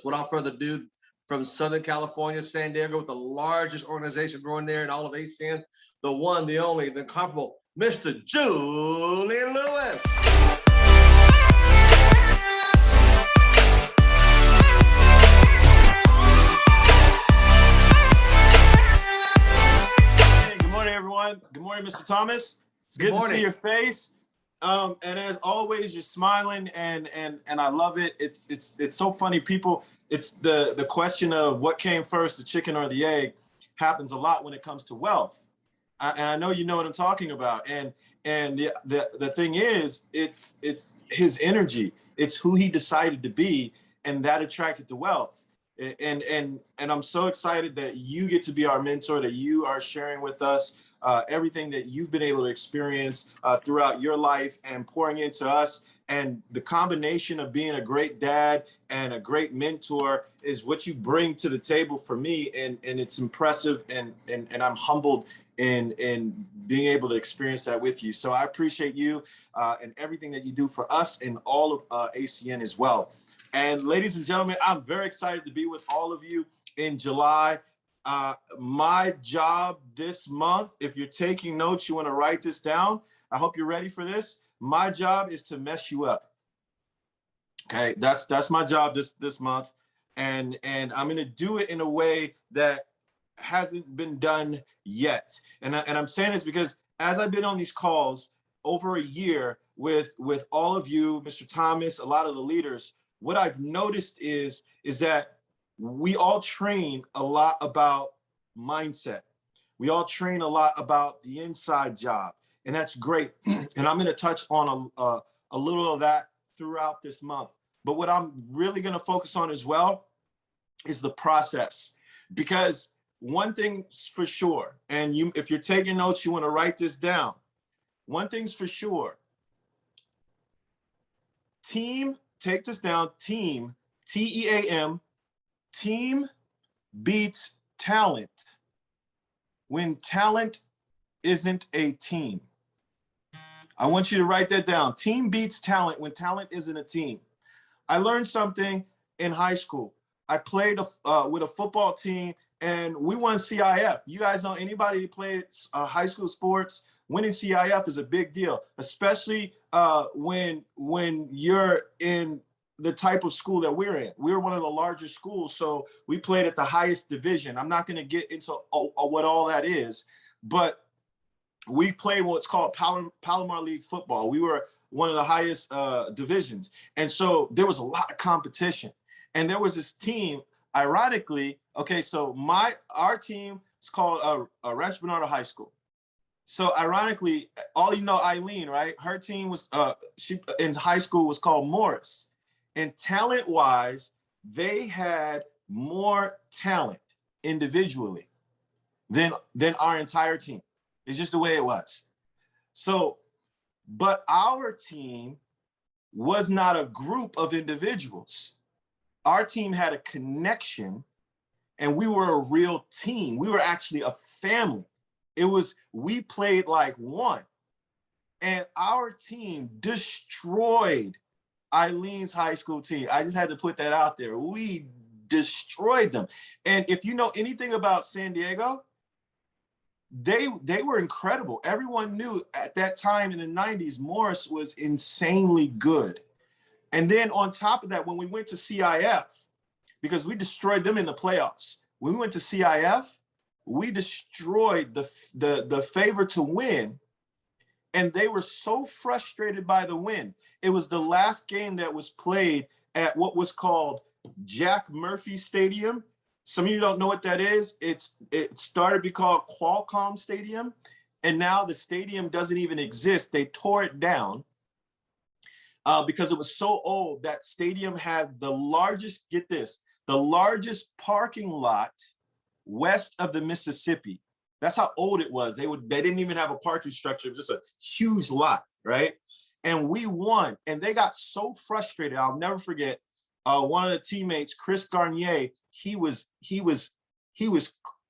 Without further ado, from Southern California, San Diego, with the largest organization growing there in all of ASEAN, the one, the only, the incomparable, Mr. Julian Lewis. Good morning, everyone. Good morning, Mr. Thomas. It's good to see your face. And as always, you're smiling, and I love it. It's so funny. People, it's the question of what came first, the chicken or the egg, happens a lot when it comes to wealth. And I know you know what I'm talking about. And the thing is, it's his energy. It's who he decided to be, and that attracted the wealth. And I'm so excited that you get to be our mentor, that you are sharing with us everything that you've been able to experience throughout your life and pouring into us. And the combination of being a great dad and a great mentor is what you bring to the table for me. And it's impressive, and I'm humbled in being able to experience that with you. So I appreciate you and everything that you do for us and all of ACN as well. And ladies and gentlemen, I'm very excited to be with all of you in July. My job this month, if you're taking notes, you want to write this down. I hope you're ready for this. My job is to mess you up. Okay, that's my job this month, and I'm going to do it in a way that hasn't been done yet. And I'm saying this because as I've been on these calls over a year with all of you, Mr. Thomas, a lot of the leaders, what I've noticed is that we all train a lot about mindset. We all train a lot about the inside job, and that's great. And I'm going to touch on a little of that throughout this month. But what I'm really going to focus on as well is the process, because one thing's for sure, and if you're taking notes, you want to write this down. One thing's for sure. Team, take this down, team, T-E-A-M, team beats talent when talent isn't a team. I want you to write that down. Team beats talent when talent isn't a team. I learned something in high school. I played with a football team, and we won CIF. You guys know anybody who played high school sports, winning CIF is a big deal, especially when you're in the type of school that we're in. We're one of the largest schools, so we played at the highest division. I'm not going to get into what all that is, but we played what's called Palomar League football. We were one of the highest divisions, and so there was a lot of competition. And there was this team, ironically, okay, so our team is called Rancho Bernardo High School. So ironically, all you know, Eileen, right? Her team was she in high school was called Morris. And talent-wise, they had more talent individually than our entire team. It's just the way it was. So, but our team was not a group of individuals. Our team had a connection, and we were a real team. We were actually a family. We played like one. And our team destroyed Eileen's high school team. I just had to put that out there. We destroyed them. And if you know anything about San Diego, they were incredible. Everyone knew at that time in the 90s, Morris was insanely good. And then on top of that, when we went to CIF, because we destroyed them in the playoffs, when we went to CIF, we destroyed the favor to win. And they were so frustrated by the win. It was the last game that was played at what was called Jack Murphy Stadium. Some of you don't know what that is. It started to be called Qualcomm Stadium, and now the stadium doesn't even exist. They tore it down because it was so old. That stadium had the largest, get this, the largest parking lot west of the Mississippi. That's how old it was. They didn't even have a parking structure. It was just a huge lot, right? And we won, and they got so frustrated. I'll never forget one of the teammates, Chris Garnier. He was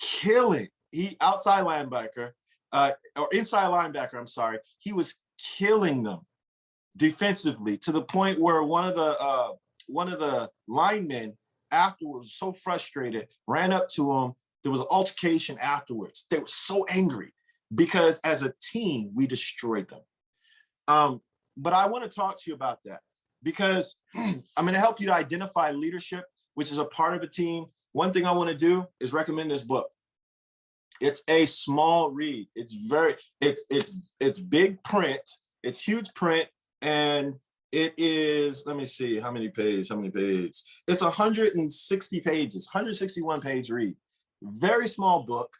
killing. He outside linebacker, or inside linebacker. I'm sorry. He was killing them defensively to the point where one of the linemen afterwards, so frustrated, ran up to him. There was an altercation afterwards. They were so angry because as a team, we destroyed them. But I want to talk to you about that because I'm going to help you to identify leadership, which is a part of a team. One thing I want to do is recommend this book. It's a small read. It's big print. It's huge print. And it is, let me see, how many pages? It's 160 pages, 161 page read. Very small book,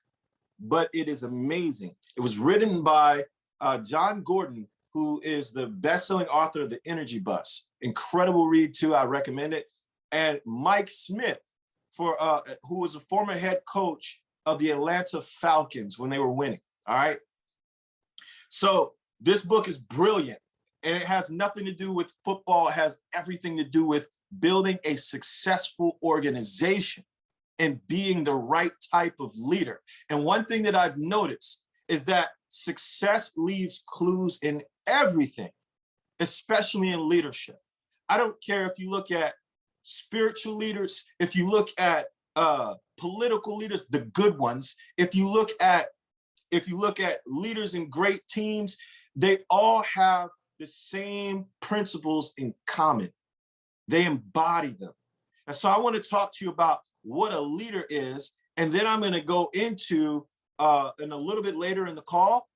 but it is amazing. It was written by John Gordon, who is the best-selling author of The Energy Bus. Incredible read too, I recommend it. And Mike Smith, who was a former head coach of the Atlanta Falcons when they were winning, all right? So this book is brilliant, and it has nothing to do with football. It has everything to do with building a successful organization and being the right type of leader. And one thing that I've noticed is that success leaves clues in everything, especially in leadership. I don't care if you look at spiritual leaders, if you look at political leaders, the good ones, if you look at leaders in great teams, they all have the same principles in common. They embody them. And so I want to talk to you about what a leader is, and then I'm going to go into, and a little bit later in the call,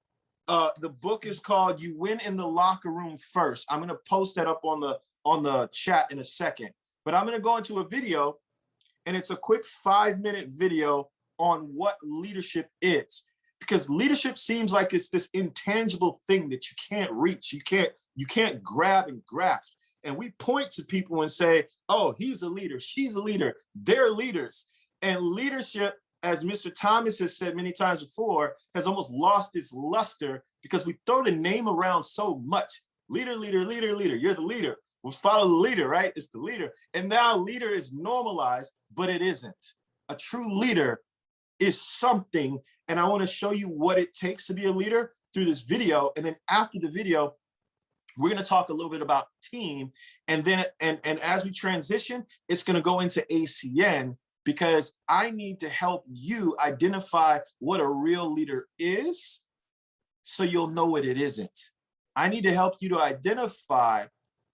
the book is called You Win in the Locker Room First. I'm going to post that up on the chat in a second, but I'm going to go into a video, and it's a quick 5-minute video on what leadership is, because leadership seems like it's this intangible thing that you can't reach, you can't grab and grasp. And we point to people and say, oh, he's a leader, she's a leader, they're leaders. And leadership, as Mr. Thomas has said many times before, has almost lost its luster because we throw the name around so much. Leader, leader, leader, leader, you're the leader. We'll follow the leader, right? It's the leader. And now leader is normalized, but it isn't. A true leader is something, and I want to show you what it takes to be a leader through this video. And then after the video, we're going to talk a little bit about team, and then and as we transition, it's going to go into ACN, because I need to help you identify what a real leader is so you'll know what it isn't. I need to help you to identify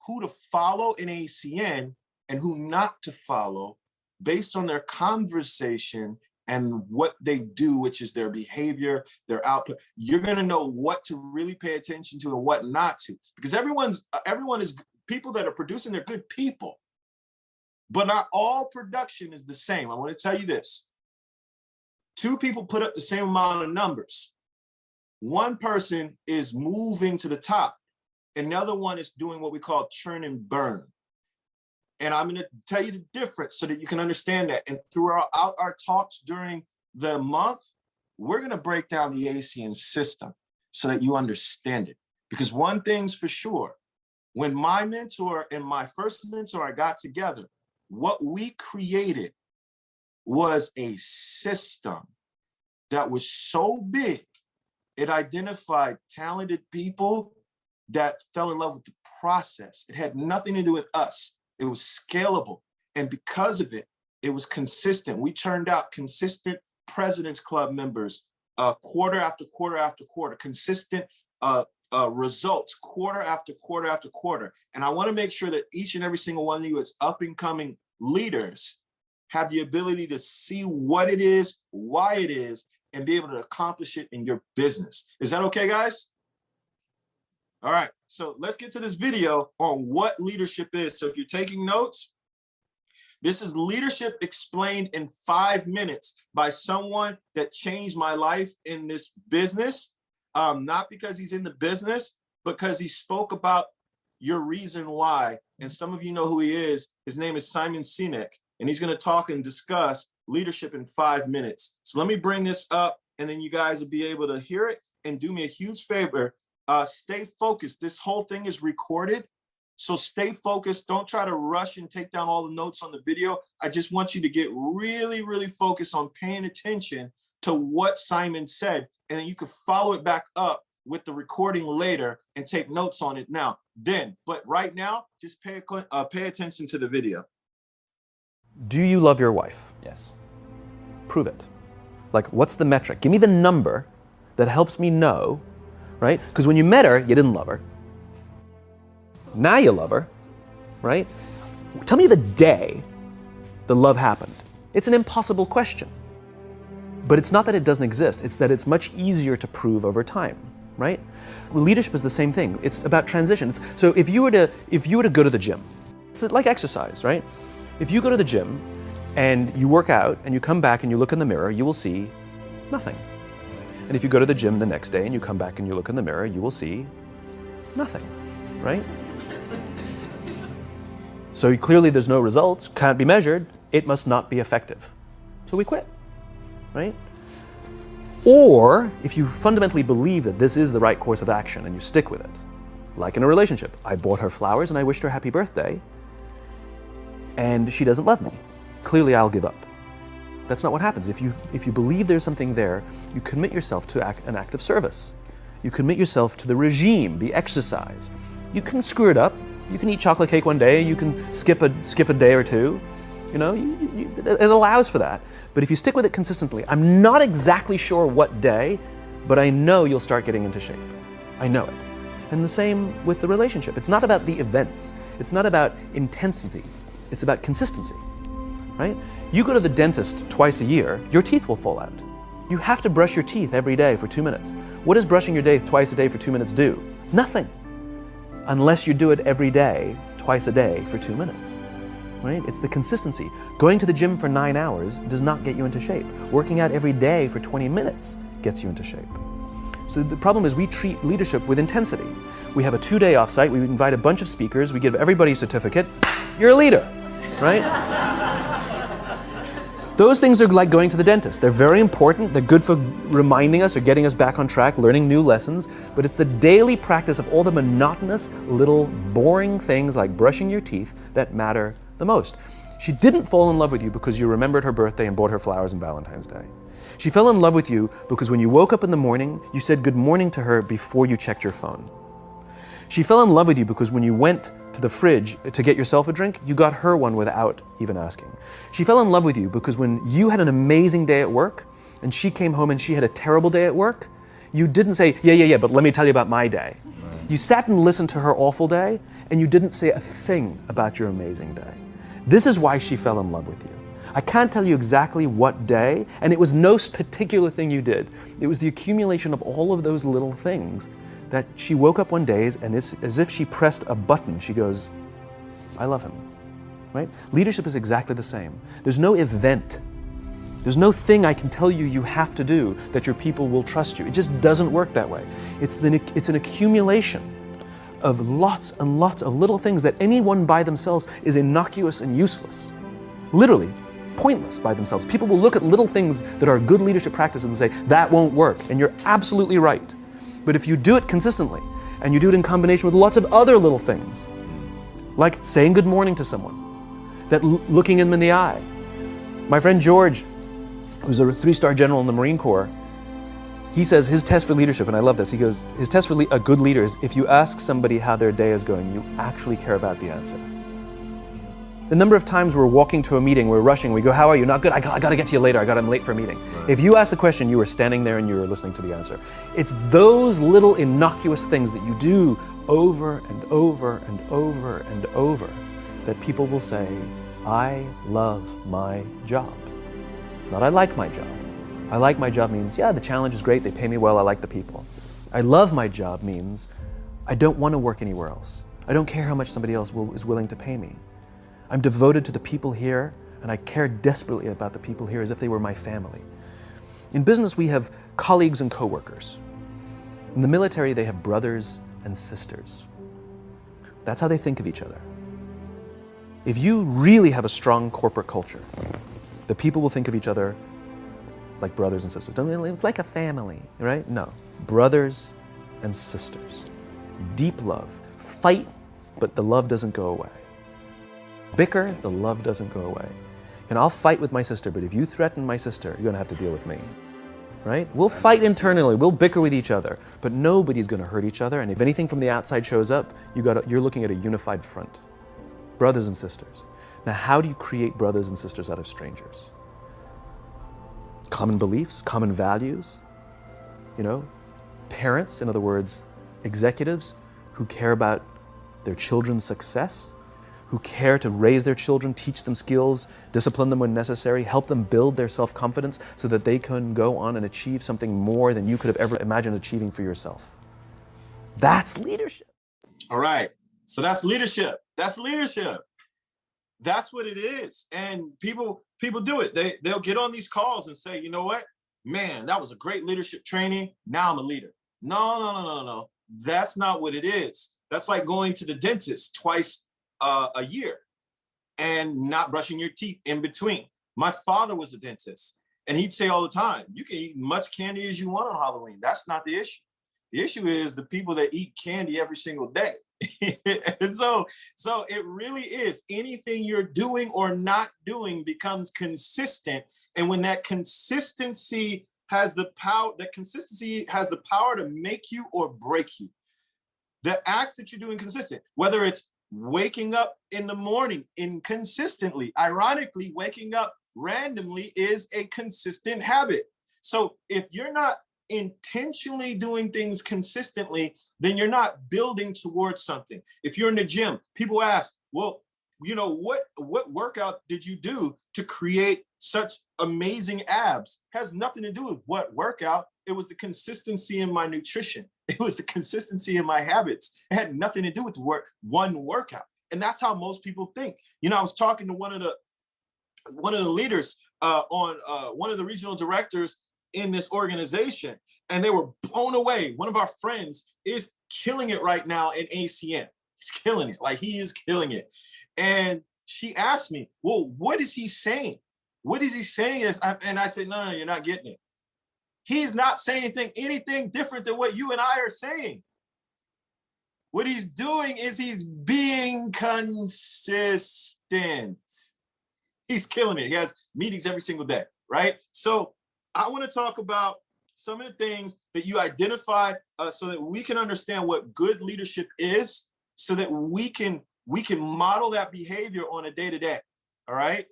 who to follow in ACN and who not to follow based on their conversation and what they do, which is their behavior, their output. You're going to know what to really pay attention to and what not to, because everyone is people that are producing. They're good people, but not all production is the same. I want to tell you this. 2 people put up the same amount of numbers. One person is moving to the top, and the other one is doing what we call churn and burn. And I'm going to tell you the difference so that you can understand that. And throughout our talks during the month, we're going to break down the ACN system so that you understand it. Because one thing's for sure, when my mentor and my first mentor got together, what we created was a system that was so big, it identified talented people that fell in love with the process. It had nothing to do with us. It was scalable. And because of it, it was consistent. We churned out consistent President's Club members quarter after quarter after quarter, consistent results quarter after quarter after quarter. And I want to make sure that each and every single one of you as up and coming leaders have the ability to see what it is, why it is, and be able to accomplish it in your business. Is that okay, guys? All right, so let's get to this video on what leadership is. So if you're taking notes, this is Leadership Explained in 5 minutes by someone that changed my life in this business. Not because he's in the business, because he spoke about your reason why. And some of you know who he is. His name is Simon Sinek, and he's going to talk and discuss leadership in 5 minutes. So let me bring this up, and then you guys will be able to hear it. And do me a huge favor. Stay focused. This whole thing is recorded, so stay focused. Don't try to rush and take down all the notes on the video. I just want you to get really, really focused on paying attention to what Simon said, and then you can follow it back up with the recording later and take notes on it now. But right now, just pay attention to the video. Do you love your wife? Yes. Prove it. Like, what's the metric? Give me the number that helps me know, right? Because when you met her, you didn't love her. Now you love her, right? Tell me the day the love happened. It's an impossible question. But it's not that it doesn't exist, it's that it's much easier to prove over time, right? Leadership is the same thing. It's about transitions. So if you were to go to the gym, it's like exercise, right? If you go to the gym and you work out and you come back and you look in the mirror, you will see nothing. And if you go to the gym the next day and you come back and you look in the mirror, you will see nothing, right? So clearly there's no results, can't be measured, it must not be effective. So we quit, right? Or if you fundamentally believe that this is the right course of action and you stick with it, like in a relationship, I bought her flowers and I wished her happy birthday, and she doesn't love me. Clearly I'll give up. That's not what happens. If you believe there's something there, you commit yourself to an act of service. You commit yourself to the regime, the exercise. You can screw it up. You can eat chocolate cake one day. You can skip a day or two. You know, it allows for that. But if you stick with it consistently, I'm not exactly sure what day, but I know you'll start getting into shape. I know it. And the same with the relationship. It's not about the events. It's not about intensity. It's about consistency, right? You go to the dentist twice a year, your teeth will fall out. You have to brush your teeth every day for 2 minutes. What does brushing your teeth twice a day for 2 minutes do? Nothing. Unless you do it every day, twice a day for 2 minutes, right? It's the consistency. Going to the gym for 9 hours does not get you into shape. Working out every day for 20 minutes gets you into shape. So the problem is we treat leadership with intensity. We have a 2-day offsite, we invite a bunch of speakers, we give everybody a certificate, you're a leader, right? Those things are like going to the dentist. They're very important, they're good for reminding us or getting us back on track, learning new lessons, but it's the daily practice of all the monotonous, little, boring things like brushing your teeth that matter the most. She didn't fall in love with you because you remembered her birthday and bought her flowers on Valentine's Day. She fell in love with you because when you woke up in the morning, you said good morning to her before you checked your phone. She fell in love with you because when you went to the fridge to get yourself a drink, you got her one without even asking. She fell in love with you because when you had an amazing day at work and she came home and she had a terrible day at work, you didn't say, yeah, but let me tell you about my day. You sat and listened to her awful day and you didn't say a thing about your amazing day. This is why she fell in love with you. I can't tell you exactly what day, and it was no particular thing you did. It was the accumulation of all of those little things that she woke up one day and as if she pressed a button, she goes, I love him, right? Leadership is exactly the same. There's no event. There's no thing I can tell you you have to do that your people will trust you. It just doesn't work that way. It's an accumulation of lots and lots of little things that anyone by themselves is innocuous and useless. Literally, pointless by themselves. People will look at little things that are good leadership practices and say, that won't work, and you're absolutely right. But if you do it consistently, and you do it in combination with lots of other little things, like saying good morning to someone, that looking them in the eye. My friend George, who's a 3-star general in the Marine Corps, he says his test for leadership, and I love this, he goes, his test for a good leader is if you ask somebody how their day is going, you actually care about the answer. The number of times we're walking to a meeting, we're rushing, we go, how are you? Not good, I got to get to you later, I'm late for a meeting. Right. If you ask the question, you were standing there and you were listening to the answer. It's those little innocuous things that you do over and over and over and over that people will say, I love my job. Not I like my job. I like my job means, yeah, the challenge is great, they pay me well, I like the people. I love my job means, I don't want to work anywhere else. I don't care how much somebody else is willing to pay me. I'm devoted to the people here, and I care desperately about the people here as if they were my family. In business, we have colleagues and coworkers. In the military, they have brothers and sisters. That's how they think of each other. If you really have a strong corporate culture, the people will think of each other like brothers and sisters. It's like a family, right? No, brothers and sisters. Deep love. Fight, but the love doesn't go away. Bicker, the love doesn't go away. And I'll fight with my sister, but if you threaten my sister, you're gonna have to deal with me, right? We'll fight internally, we'll bicker with each other, but nobody's gonna hurt each other, and if anything from the outside shows up, you're looking at a unified front. Brothers and sisters. Now, how do you create brothers and sisters out of strangers? Common beliefs, common values, parents, in other words, executives who care about their children's success, who care to raise their children, teach them skills, discipline them when necessary, help them build their self-confidence so that they can go on and achieve something more than you could have ever imagined achieving for yourself. That's leadership. All right. So that's leadership. That's leadership. That's what it is. And people do it. They'll get on these calls and say, you know what? Man, that was a great leadership training. Now I'm a leader. No. That's not what it is. That's like going to the dentist twice a year and not brushing your teeth in between. My father was a dentist, and he'd say all the time, you can eat much candy as you want on Halloween. That's not the issue. The issue is the people that eat candy every single day. And so it really is, anything you're doing or not doing becomes consistent. And when that consistency has the power, to make you or break you. The acts that you're doing consistent, whether it's waking up in the morning inconsistently. Ironically, waking up randomly is a consistent habit. So if you're not intentionally doing things consistently, then you're not building towards something. If you're in the gym, people ask, well, what workout did you do to create such amazing abs? Has nothing to do with what workout. It was the consistency in my nutrition. It was the consistency in my habits. It had nothing to do with one workout. And that's how most people think. I was talking to one of the leaders on one of the regional directors in this organization, and they were blown away. One of our friends is killing it right now in ACN. He's killing it. Like, he is killing it. And she asked me, well, what is he saying? What is he saying? And I said, no, you're not getting it. He's not saying anything different than what you and I are saying. What he's doing is he's being consistent. He's killing it. He has meetings every single day, right? So I want to talk about some of the things that you identify so that we can understand what good leadership is, so that we can model that behavior on a day-to-day, all right?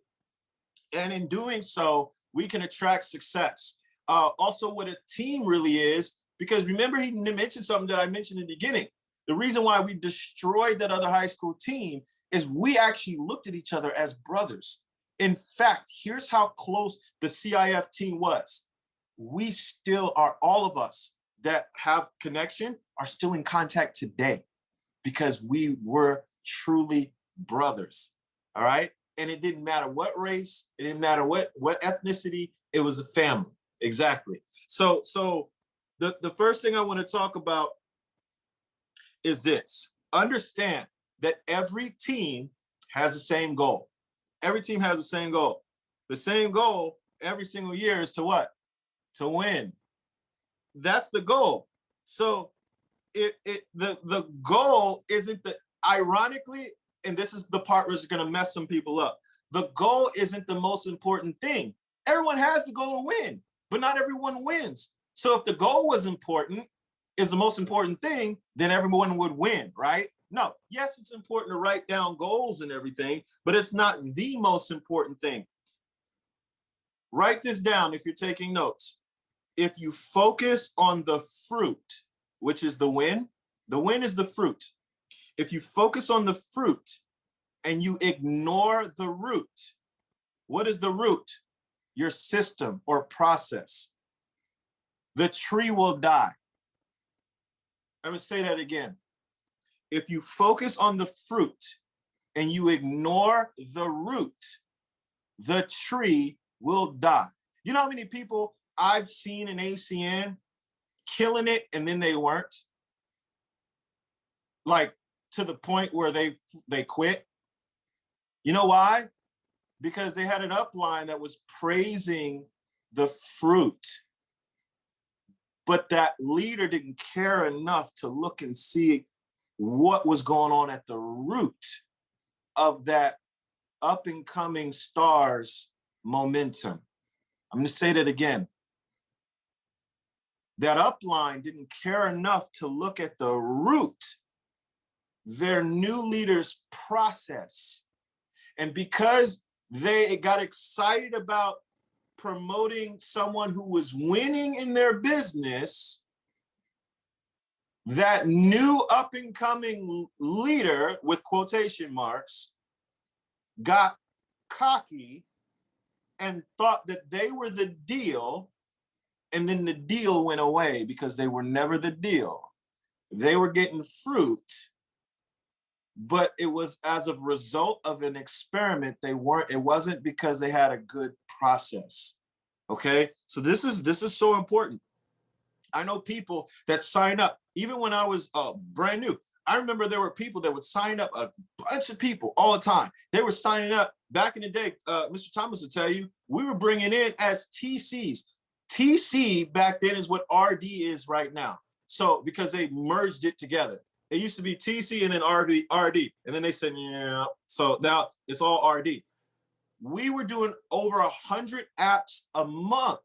And in doing so, we can attract success. Also, what a team really is, because remember, he mentioned something that I mentioned in the beginning. The reason why we destroyed that other high school team is we actually looked at each other as brothers. In fact, here's how close the CIF team was. We still are, all of us that have connection are still in contact today because we were truly brothers, all right? And it didn't matter what race, it didn't matter what ethnicity, it was a family, exactly. So the first thing I want to talk about is this. Understand that every team has the same goal. Every team has the same goal. The same goal every single year is to what? To win. That's the goal. So the goal isn't ironically, and this is the part where it's going to mess some people up. The goal isn't the most important thing. Everyone has the goal to win, but not everyone wins. So if the goal was important, is the most important thing, then everyone would win, right? No, yes, it's important to write down goals and everything, but it's not the most important thing. Write this down if you're taking notes. If you focus on the fruit, which is the win is the fruit. If you focus on the fruit and you ignore the root, what is the root? Your system or process. The tree will die. I'm going to say that again. If you focus on the fruit and you ignore the root, the tree will die. You know how many people I've seen in ACN killing it and then they weren't? Like, to the point where they quit. You know why? Because they had an upline that was praising the fruit, but that leader didn't care enough to look and see what was going on at the root of that up and coming star's momentum. I'm going to say that again. That upline didn't care enough to look at the root, their new leader's process, And because they got excited about promoting someone who was winning in their business, that new up and coming leader, with quotation marks, got cocky and thought that they were the deal. And then the deal went away because they were never the deal. They were getting fruit, but it was as a result of an experiment. It wasn't because they had a good process. Okay, so this is so important. I know people that sign up, even when I was brand new. I remember there were people that would sign up, a bunch of people all the time. They were signing up back in the day. Mr. Thomas will tell you, we were bringing in as TCs. TC back then is what RD is right now. So because they merged it together. It used to be TC and then RD. And then they said, yeah. So now it's all RD. We were doing over 100 apps a month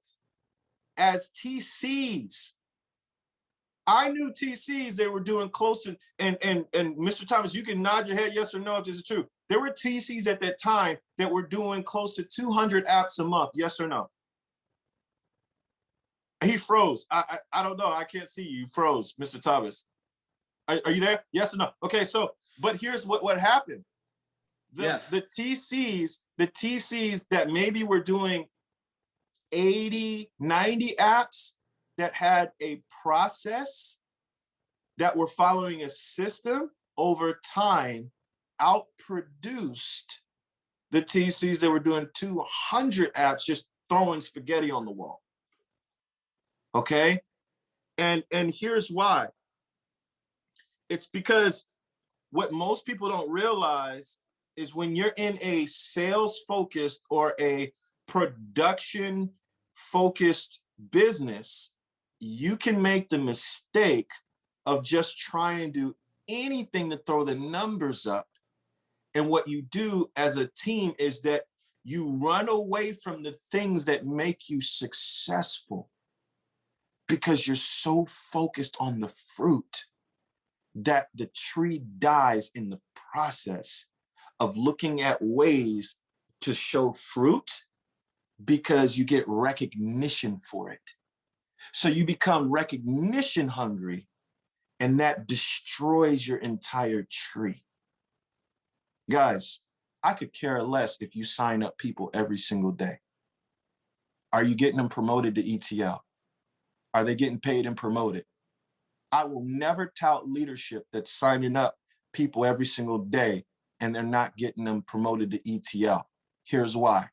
as TCs. I knew TCs, they were doing close to, and Mr. Thomas, you can nod your head yes or no if this is true. There were TCs at that time that were doing close to 200 apps a month, yes or no? He froze. I don't know. I can't see you. You froze, Mr. Thomas. Are you there? Yes or no? Okay, so, but here's what happened. Yes. The TCs that maybe were doing 80, 90 apps that had a process, that were following a system, over time outproduced the TCs that were doing 200 apps just throwing spaghetti on the wall. Okay? And here's why. It's because what most people don't realize is when you're in a sales focused or a production focused business, you can make the mistake of just trying to do anything to throw the numbers up. And what you do as a team is that you run away from the things that make you successful because you're so focused on the fruit that the tree dies in the process of looking at ways to show fruit because you get recognition for it. So you become recognition hungry, and that destroys your entire tree. Guys, I could care less if you sign up people every single day. Are you getting them promoted to ETL? Are they getting paid and promoted? I will never tout leadership that's signing up people every single day and they're not getting them promoted to ETL. Here's why.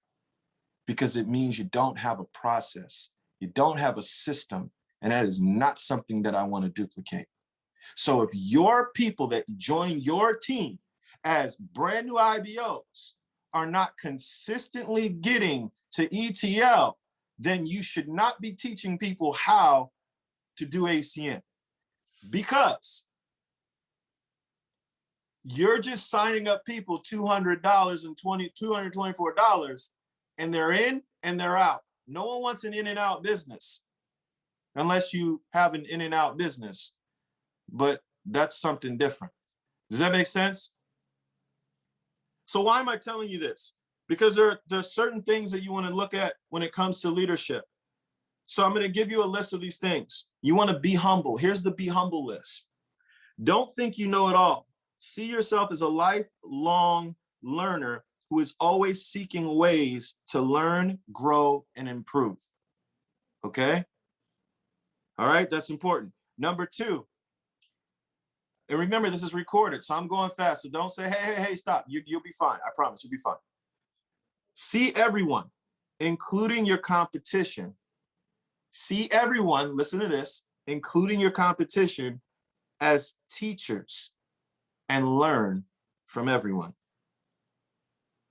Because it means you don't have a process. You don't have a system, and that is not something that I want to duplicate. So if your people that join your team as brand new IBOs are not consistently getting to ETL, then you should not be teaching people how to do ACN, because you're just signing up people $200 and $224, and they're in and they're out. No one wants an in and out business unless you have an in and out business, but that's something different. Does that make sense? So why am I telling you this? Because there are certain things that you want to look at when it comes to leadership. So I'm going to give you a list of these things. You want to be humble. Here's the be humble list. Don't think you know it all. See yourself as a lifelong learner who is always seeking ways to learn, grow, and improve. Okay? All right, that's important. Number 2, and remember, this is recorded, so I'm going fast. So don't say, hey, stop. You'll be fine. I promise you'll be fine. See everyone, including your competition. See everyone, listen to this, including your competition, as teachers, and learn from everyone.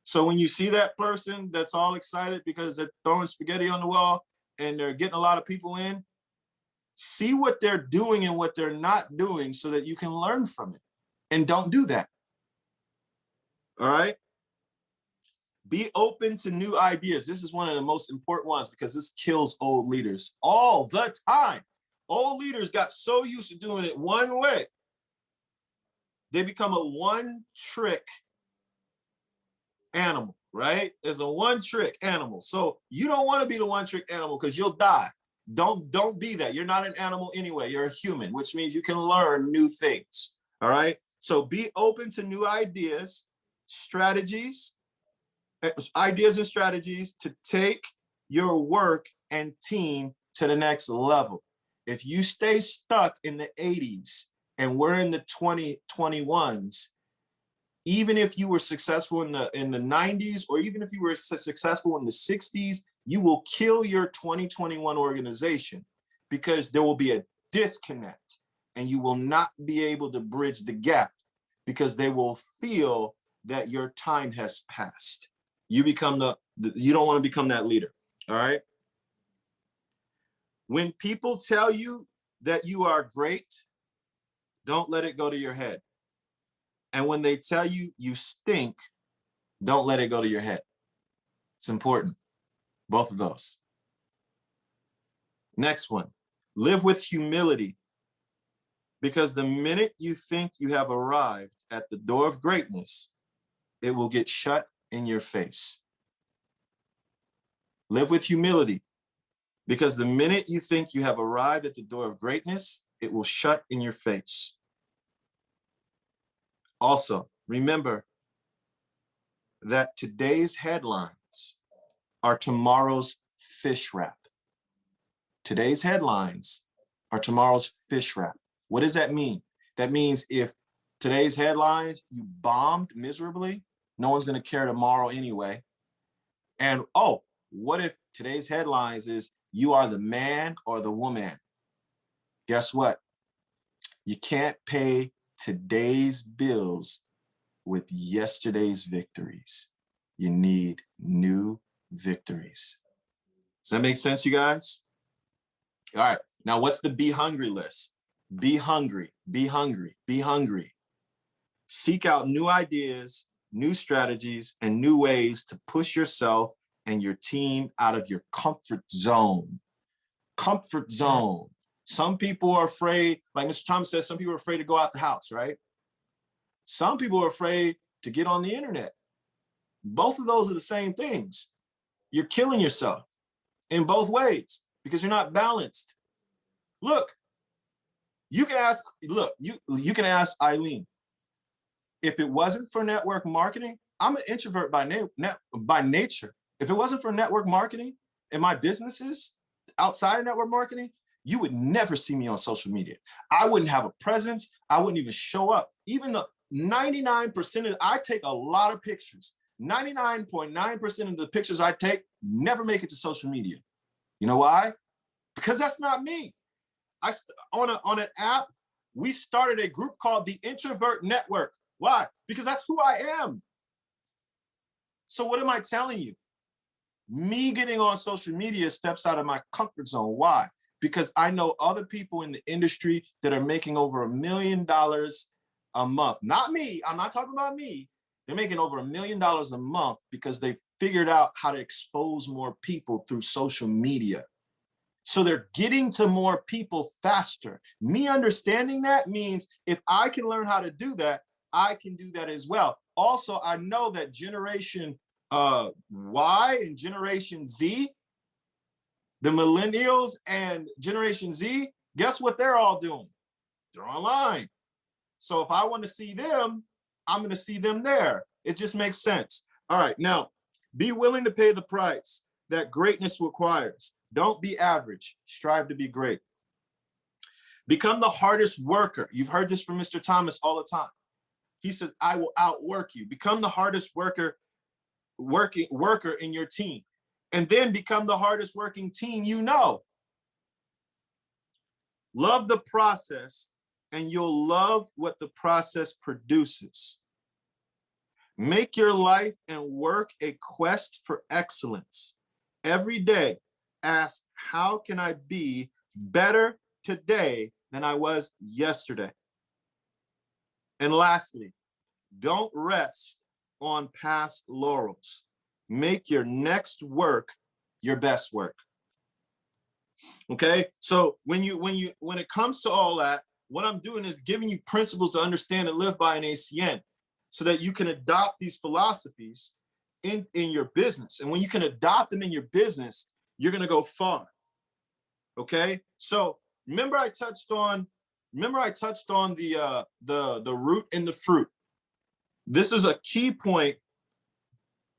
So when you see that person that's all excited because they're throwing spaghetti on the wall and they're getting a lot of people in, see what they're doing and what they're not doing so that you can learn from it. And don't do that. All right? Be open to new ideas. This is one of the most important ones because this kills old leaders all the time. Old leaders got so used to doing it one way. They become a one-trick animal, right? Is a one-trick animal. So you don't want to be the one-trick animal because you'll die. Don't be that. You're not an animal anyway. You're a human, which means you can learn new things. All right. So be open to new ideas, strategies, ideas and strategies to take your work and team to the next level. If you stay stuck in the 80s and we're in the 2021s, even if you were successful in the 90s, or even if you were successful in the 60s, you will kill your 2021 organization because there will be a disconnect and you will not be able to bridge the gap because they will feel that your time has passed. You become you don't want to become that leader, all right? When people tell you that you are great, don't let it go to your head. And when they tell you you stink, don't let it go to your head. It's important, both of those. Next one, live with humility, because the minute you think you have arrived at the door of greatness, it will get shut in your face. Live with humility, because the minute you think you have arrived at the door of greatness, it will shut in your face. Also, remember that today's headlines are tomorrow's fish wrap. Today's headlines are tomorrow's fish wrap. What does that mean? That means if today's headlines, you bombed miserably, no one's going to care tomorrow anyway. And oh, what if today's headlines is you are the man or the woman? Guess what? You can't pay today's bills with yesterday's victories. You need new victories. Does that make sense, you guys? All right, now what's the be hungry list? Be hungry, be hungry, be hungry. Seek out new ideas, new strategies, and new ways to push yourself and your team out of your comfort zone. Comfort zone. Some people are afraid, like Mr. Thomas says, some people are afraid to go out the house, right? Some people are afraid to get on the internet. Both of those are the same things. You're killing yourself in both ways because you're not balanced. Look, you can ask Eileen. If it wasn't for network marketing, I'm an introvert by nature. If it wasn't for network marketing and my businesses outside of network marketing, you would never see me on social media. I wouldn't have a presence. I wouldn't even show up. Even the 99% I take a lot of pictures. 99.9% of the pictures I take never make it to social media. You know why? Because that's not me. On an app, we started a group called the Introvert Network. Why? Because that's who I am. So what am I telling you? Me getting on social media steps out of my comfort zone. Why? Because I know other people in the industry that are making over $1 million a month. Not me. I'm not talking about me. They're making over $1 million a month because they figured out how to expose more people through social media. So they're getting to more people faster. Me understanding that means if I can learn how to do that, I can do that as well. Also, I know that Generation Y and Generation Z, the millennials and Generation Z, guess what they're all doing? They're online. So if I want to see them, I'm going to see them there. It just makes sense. All right, now, be willing to pay the price that greatness requires. Don't be average. Strive to be great. Become the hardest worker. You've heard this from Mr. Thomas all the time. He said, I will outwork you. Become the hardest worker in your team. And then become the hardest working team you know. Love the process, and you'll love what the process produces. Make your life and work a quest for excellence. Every day, ask, how can I be better today than I was yesterday? And lastly, don't rest on past laurels. Make your next work your best work. Okay, so when it comes to all that, what I'm doing is giving you principles to understand and live by in ACN so that you can adopt these philosophies in your business. And when you can adopt them in your business, you're going to go far. Okay. So remember I touched on the root and the fruit. This is a key point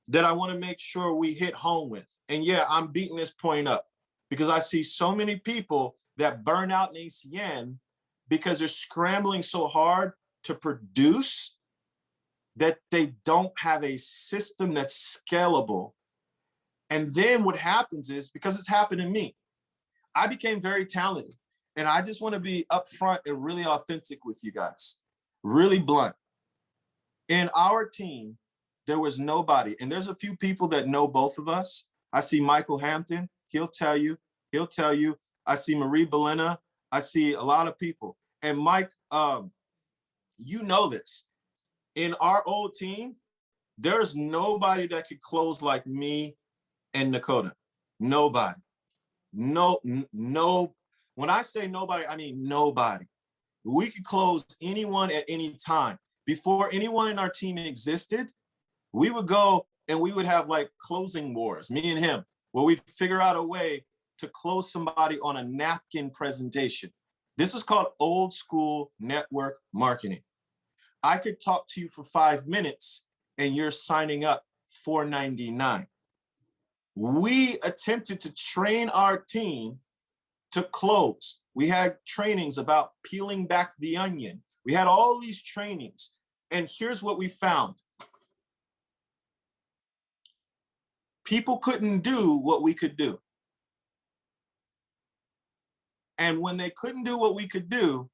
that I want to make sure we hit home with. And yeah, I'm beating this point up because I see so many people that burn out in ACN because they're scrambling so hard to produce that they don't have a system that's scalable. And then what happens is, because it's happened to me, I became very talented. And I just want to be upfront and really authentic with you guys, really blunt. In our team, there was nobody. And there's a few people that know both of us. I see Michael Hampton. He'll tell you. I see Marie Belena. I see a lot of people. And Mike, you know this. In our old team, there's nobody that could close like me and Nakota. Nobody. No. When I say nobody, I mean nobody. We could close anyone at any time. Before anyone in our team existed, we would go and we would have like closing wars, me and him, where we'd figure out a way to close somebody on a napkin presentation. This is called old school network marketing. I could talk to you for 5 minutes and you're signing up $4.99. We attempted to train our team to close. We had trainings about peeling back the onion. We had all these trainings. And here's what we found. People couldn't do what we could do. And when they couldn't do what we could do,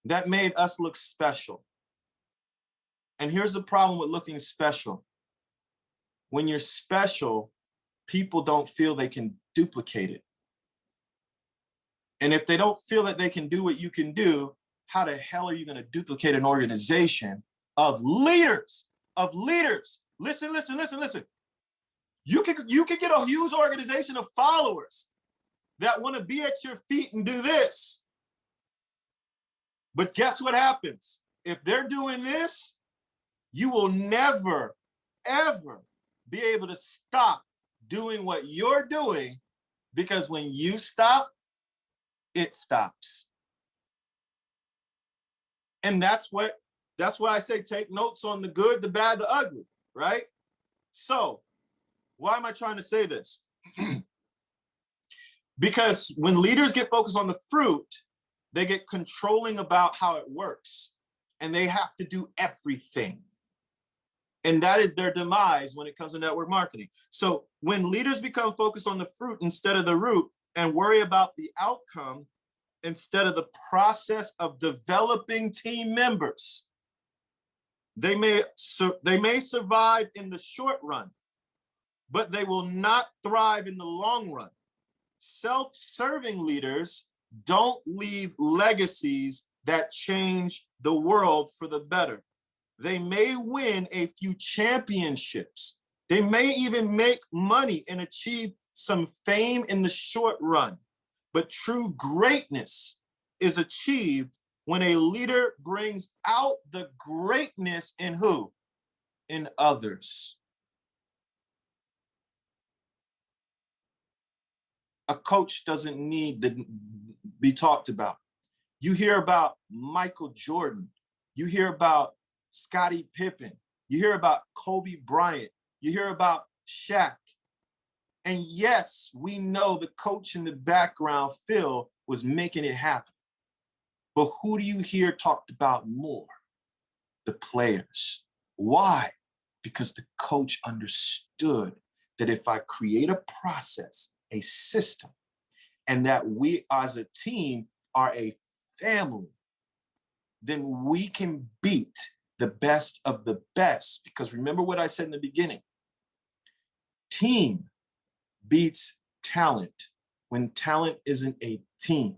that made us look special. And here's the problem with looking special. When you're special, people don't feel they can duplicate it. And if they don't feel that they can do what you can do, how the hell are you going to duplicate an organization of leaders? Listen. You could get a huge organization of followers that want to be at your feet and do this. But guess what happens? If they're doing this, you will never, ever be able to stop doing what you're doing, because when you stop, it stops. And that's why I say take notes on the good, the bad, the ugly, right? So why am I trying to say this? Because when leaders get focused on the fruit, they get controlling about how it works, and they have to do everything. And that is their demise when it comes to network marketing. So when leaders become focused on the fruit instead of the root and worry about the outcome instead of the process of developing team members, they may survive in the short run, but they will not thrive in the long run. Self-serving leaders don't leave legacies that change the world for the better. They may win a few championships. They may even make money and achieve some fame in the short run. But true greatness is achieved when a leader brings out the greatness in who? In others. A coach doesn't need to be talked about. You hear about Michael Jordan. You hear about Scottie Pippen. You hear about Kobe Bryant. You hear about Shaq. And yes, we know the coach in the background, Phil, was making it happen. But who do you hear talked about more? The players. Why? Because the coach understood that if I create a process, a system, and that we as a team are a family, then we can beat the best of the best. Because remember what I said in the beginning, team beats talent when talent isn't a team.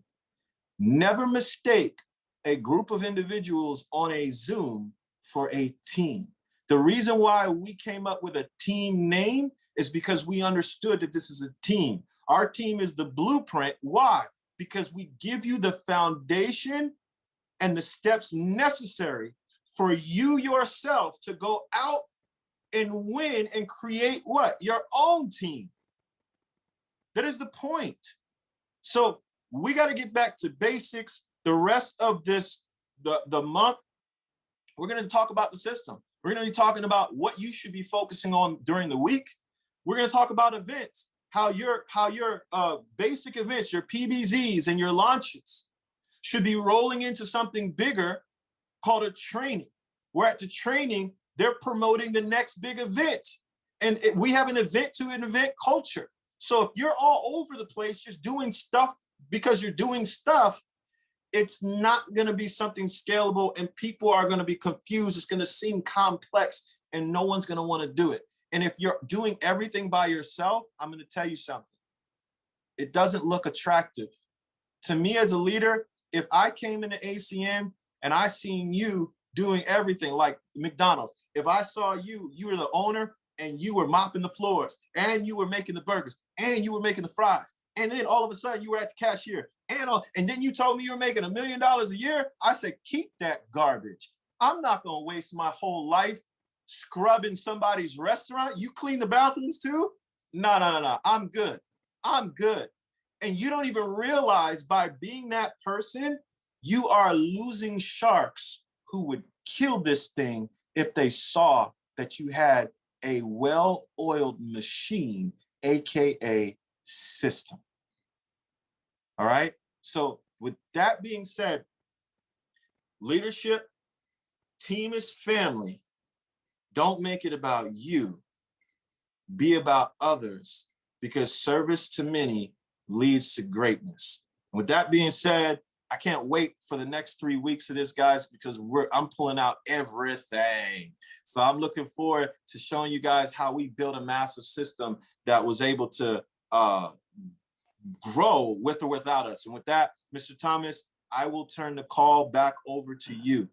Never mistake a group of individuals on a Zoom for a team. The reason why we came up with a team name is because we understood that this is a team. Our team is the blueprint. Why? Because we give you the foundation and the steps necessary for you yourself to go out and win and create what? Your own team. That is the point. So we got to get back to basics. The rest of this, the month, we're going to talk about the system. We're going to be talking about what you should be focusing on during the week. We're going to talk about events, how your basic events, your PBZs and your launches should be rolling into something bigger called a training. Where at the training, they're promoting the next big event. And we have an event to an event culture. So if you're all over the place just doing stuff because you're doing stuff, it's not going to be something scalable, and people are going to be confused. It's going to seem complex, and no one's going to want to do it. And if you're doing everything by yourself, I'm going to tell you something. It doesn't look attractive. To me as a leader, if I came into ACM and I seen you doing everything like McDonald's, if I saw you were the owner and you were mopping the floors and you were making the burgers and you were making the fries, and then all of a sudden you were at the cashier and then you told me you were making $1 million a year, I said, keep that garbage. I'm not going to waste my whole life scrubbing somebody's restaurant. You clean the bathrooms too? No. I'm good. And you don't even realize by being that person, you are losing sharks who would kill this thing if they saw that you had a well-oiled machine, AKA system. All right. So with that being said, leadership, team is family. Don't make it about you. Be about others, because service to many leads to greatness. With that being said, I can't wait for the next 3 weeks of this, guys, because I'm pulling out everything. So I'm looking forward to showing you guys how we built a massive system that was able to grow with or without us. And with that, Mr. Thomas, I will turn the call back over to you.